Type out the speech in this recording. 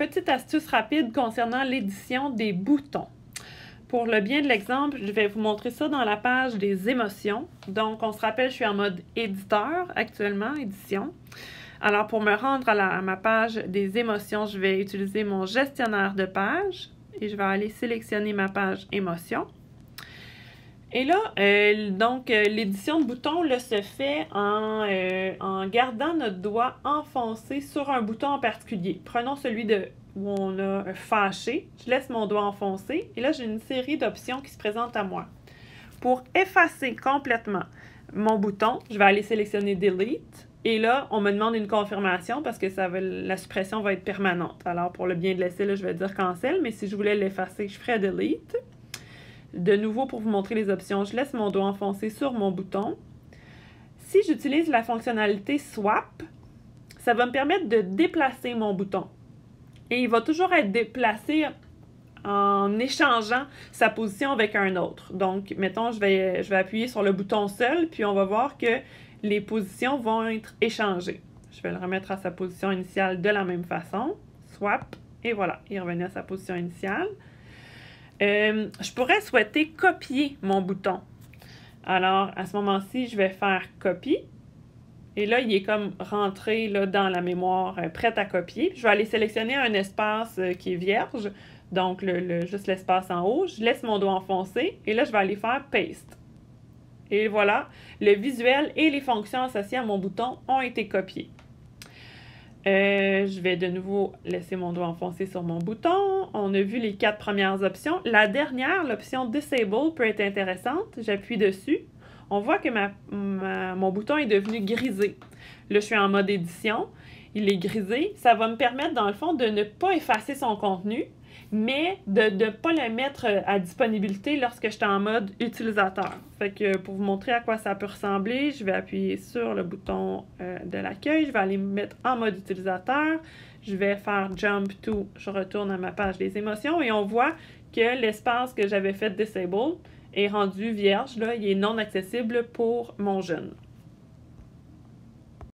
petite astuce rapide concernant l'édition des boutons. Pour le bien de l'exemple, je vais vous montrer ça dans la page des émotions. Donc, on se rappelle, je suis en mode éditeur actuellement, édition. Alors, pour me rendre à ma page des émotions, je vais utiliser mon gestionnaire de page et je vais aller sélectionner ma page émotions. Et là, l'édition de boutons là, se fait en gardant notre doigt enfoncé sur un bouton en particulier. Prenons celui où on a fâché. Je laisse mon doigt enfoncé et là, j'ai une série d'options qui se présentent à moi. Pour effacer complètement mon bouton, je vais aller sélectionner Delete. Et là, on me demande une confirmation parce que la suppression va être permanente. Alors, pour le bien de l'essai, je vais dire Cancel, mais si je voulais l'effacer, je ferais Delete. De nouveau, pour vous montrer les options, je laisse mon doigt enfoncé sur mon bouton. Si j'utilise la fonctionnalité Swap, ça va me permettre de déplacer mon bouton. Et il va toujours être déplacé en échangeant sa position avec un autre. Donc, mettons, je vais appuyer sur le bouton seul, puis on va voir que les positions vont être échangées. Je vais le remettre à sa position initiale de la même façon. Swap, et voilà, il est revenu à sa position initiale. Je pourrais souhaiter copier mon bouton. Alors, à ce moment-ci, je vais faire Copie. Et là, il est comme rentré là, dans la mémoire, prêt à copier. Je vais aller sélectionner un espace qui est vierge, donc juste l'espace en haut. Je laisse mon doigt enfoncé et là, je vais aller faire Paste. Et voilà, le visuel et les fonctions associées à mon bouton ont été copiés. Je vais de nouveau laisser mon doigt enfoncé sur mon bouton. On a vu les 4 premières options. La dernière, l'option Disable, peut être intéressante. J'appuie dessus. On voit que mon bouton est devenu grisé. Là, je suis en mode édition. Il est grisé. Ça va me permettre, dans le fond, de ne pas effacer son contenu, mais de ne pas le mettre à disponibilité lorsque je suis en mode utilisateur. Fait que pour vous montrer à quoi ça peut ressembler, je vais appuyer sur le bouton de l'accueil. Je vais aller me mettre en mode utilisateur. Je vais faire Jump to, je retourne à ma page des émotions et on voit que l'espace que j'avais fait Disable est rendu vierge. Là, il est non accessible pour mon jeune.